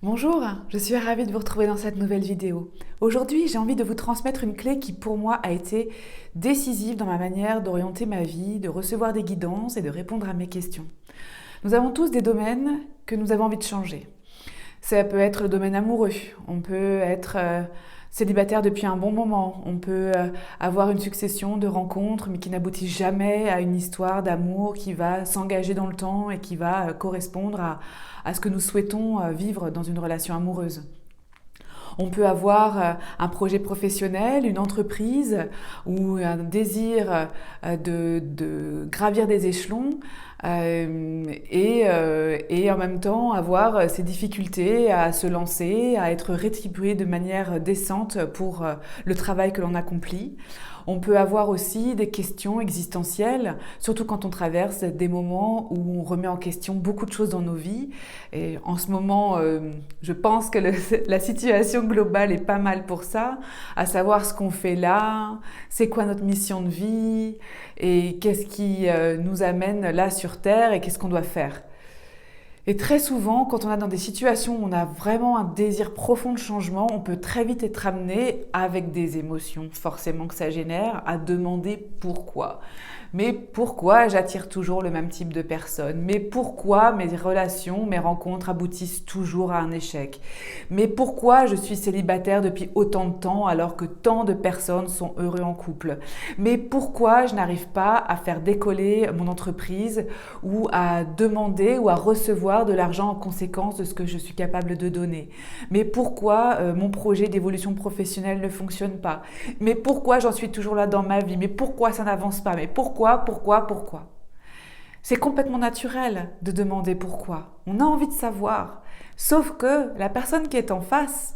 Bonjour, je suis ravie de vous retrouver dans cette nouvelle vidéo. Aujourd'hui, j'ai envie de vous transmettre une clé qui pour moi a été décisive dans ma manière d'orienter ma vie, de recevoir des guidances et de répondre à mes questions. Nous avons tous des domaines que nous avons envie de changer. Ça peut être le domaine amoureux, on peut être célibataire depuis un bon moment, on peut avoir une succession de rencontres mais qui n'aboutissent jamais à une histoire d'amour qui va s'engager dans le temps et qui va correspondre à ce que nous souhaitons vivre dans une relation amoureuse. On peut avoir un projet professionnel, une entreprise ou un désir de gravir des échelons et en même temps avoir ces difficultés à se lancer, à être rétribué de manière décente pour le travail que l'on accomplit. On peut avoir aussi des questions existentielles, surtout quand on traverse des moments où on remet en question beaucoup de choses dans nos vies. Et en ce moment, je pense que la situation globale est pas mal pour ça, à savoir ce qu'on fait là, c'est quoi notre mission de vie et qu'est-ce qui nous amène là sur Terre et qu'est-ce qu'on doit faire. Et très souvent, quand on est dans des situations où on a vraiment un désir profond de changement, on peut très vite être amené, avec des émotions forcément que ça génère, à demander pourquoi. Mais pourquoi j'attire toujours le même type de personnes? Mais pourquoi mes relations, mes rencontres aboutissent toujours à un échec? Mais pourquoi je suis célibataire depuis autant de temps alors que tant de personnes sont heureux en couple? Mais pourquoi je n'arrive pas à faire décoller mon entreprise ou à demander ou à recevoir de l'argent en conséquence de ce que je suis capable de donner? Mais pourquoi mon projet d'évolution professionnelle ne fonctionne pas? Mais pourquoi j'en suis toujours là dans ma vie? Mais pourquoi ça n'avance pas? Mais pourquoi? C'est complètement naturel de demander pourquoi. On a envie de savoir. Sauf que la personne qui est en face,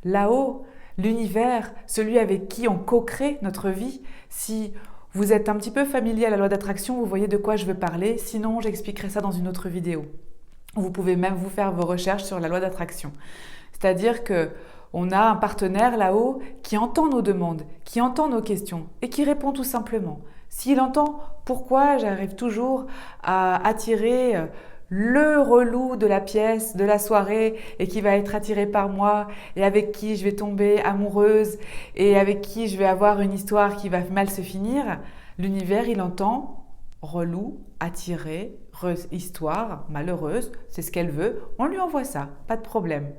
là-haut, l'univers, celui avec qui on co-crée notre vie, si vous êtes un petit peu familier à la loi d'attraction, vous voyez de quoi je veux parler. Sinon, j'expliquerai ça dans une autre vidéo. Vous pouvez même vous faire vos recherches sur la loi d'attraction. C'est-à-dire que on a un partenaire là-haut qui entend nos demandes, qui entend nos questions et qui répond tout simplement. S'il entend pourquoi j'arrive toujours à attirer le relou de la pièce, de la soirée et qui va être attiré par moi et avec qui je vais tomber amoureuse et avec qui je vais avoir une histoire qui va mal se finir, l'univers il entend relou, attiré, histoire malheureuse, c'est ce qu'elle veut, on lui envoie ça, pas de problème.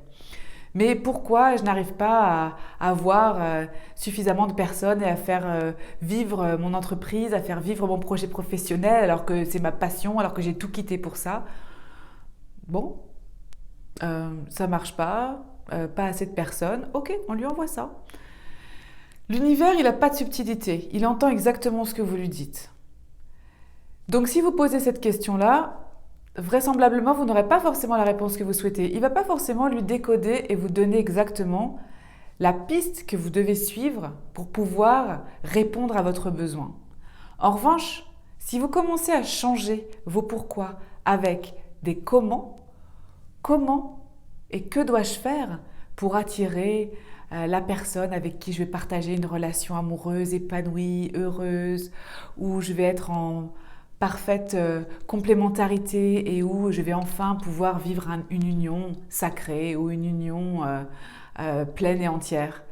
Mais pourquoi je n'arrive pas à avoir suffisamment de personnes et à faire vivre mon entreprise, à faire vivre mon projet professionnel alors que c'est ma passion, alors que j'ai tout quitté pour ça? Bon, ça marche pas assez de personnes, ok, on lui envoie ça. L'univers, il n'a pas de subtilité, il entend exactement ce que vous lui dites. Donc si vous posez cette question-là, vraisemblablement, vous n'aurez pas forcément la réponse que vous souhaitez. Il ne va pas forcément lui décoder et vous donner exactement la piste que vous devez suivre pour pouvoir répondre à votre besoin. En revanche, si vous commencez à changer vos pourquoi avec des comment et que dois-je faire pour attirer la personne avec qui je vais partager une relation amoureuse, épanouie, heureuse, où je vais être en parfaite complémentarité et où je vais enfin pouvoir vivre une union sacrée ou une union pleine et entière.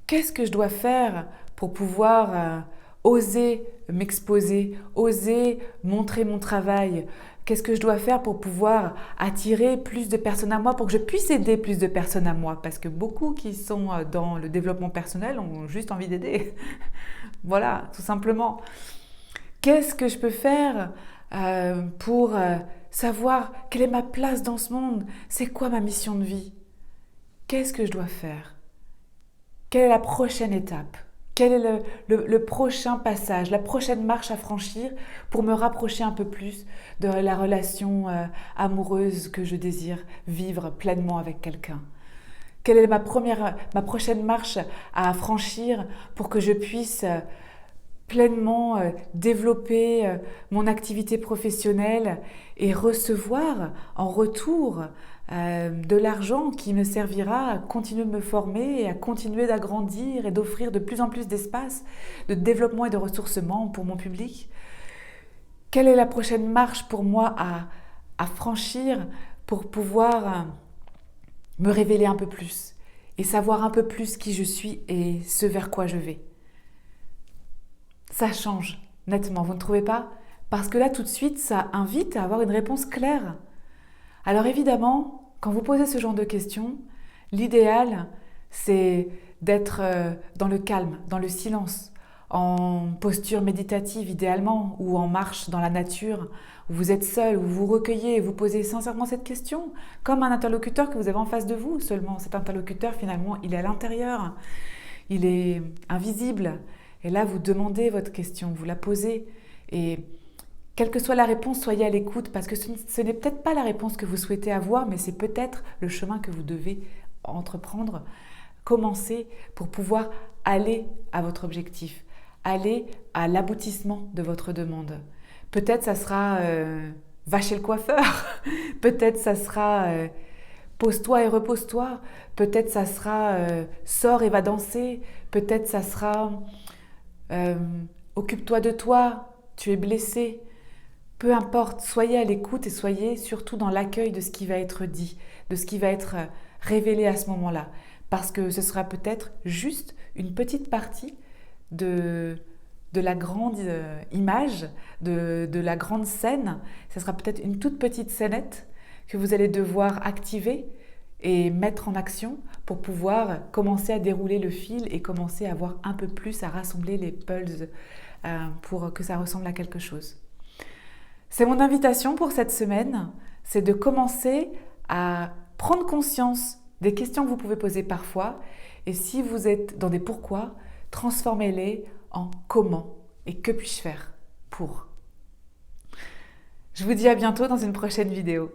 Qu'est-ce que je dois faire pour pouvoir oser m'exposer, oser montrer mon travail? Qu'est-ce que je dois faire pour pouvoir attirer plus de personnes à moi, pour que je puisse aider plus de personnes à moi? Parce que beaucoup qui sont dans le développement personnel ont juste envie d'aider. Voilà, tout simplement. Qu'est-ce que je peux faire pour savoir quelle est ma place dans ce monde? C'est quoi ma mission de vie? Qu'est-ce que je dois faire? Quelle est la prochaine étape? Quel est le prochain passage, la prochaine marche à franchir pour me rapprocher un peu plus de la relation amoureuse que je désire vivre pleinement avec quelqu'un? Quelle est ma prochaine marche à franchir pour que je puisse pleinement développer mon activité professionnelle et recevoir en retour de l'argent qui me servira à continuer de me former et à continuer d'agrandir et d'offrir de plus en plus d'espace de développement et de ressourcement pour mon public? Quelle est la prochaine marche pour moi à franchir pour pouvoir me révéler un peu plus et savoir un peu plus qui je suis et ce vers quoi je vais. Ça change, nettement, vous ne trouvez pas? Parce que là, tout de suite, ça invite à avoir une réponse claire. Alors évidemment, quand vous posez ce genre de questions, l'idéal, c'est d'être dans le calme, dans le silence, en posture méditative idéalement, ou en marche dans la nature, où vous êtes seul, où vous vous recueillez et vous posez sincèrement cette question, comme un interlocuteur que vous avez en face de vous seulement. Cet interlocuteur, finalement, il est à l'intérieur, il est invisible. Et là, vous demandez votre question, vous la posez. Et quelle que soit la réponse, soyez à l'écoute, parce que ce n'est peut-être pas la réponse que vous souhaitez avoir, mais c'est peut-être le chemin que vous devez entreprendre, commencer pour pouvoir aller à votre objectif, aller à l'aboutissement de votre demande. Peut-être ça sera va chez le coiffeur, peut-être ça sera pose-toi et repose-toi, peut-être ça sera sors et va danser, peut-être ça sera occupe-toi de toi, tu es blessé. Peu importe, soyez à l'écoute et soyez surtout dans l'accueil de ce qui va être dit, de ce qui va être révélé à ce moment-là. Parce que ce sera peut-être juste une petite partie de la grande image, de la grande scène. Ce sera peut-être une toute petite scénette que vous allez devoir activer et mettre en action pour pouvoir commencer à dérouler le fil et commencer à avoir un peu plus, à rassembler les puzzles pour que ça ressemble à quelque chose. C'est mon invitation pour cette semaine, c'est de commencer à prendre conscience des questions que vous pouvez poser parfois et si vous êtes dans des pourquoi, transformez-les en comment et que puis-je faire pour. Je vous dis à bientôt dans une prochaine vidéo.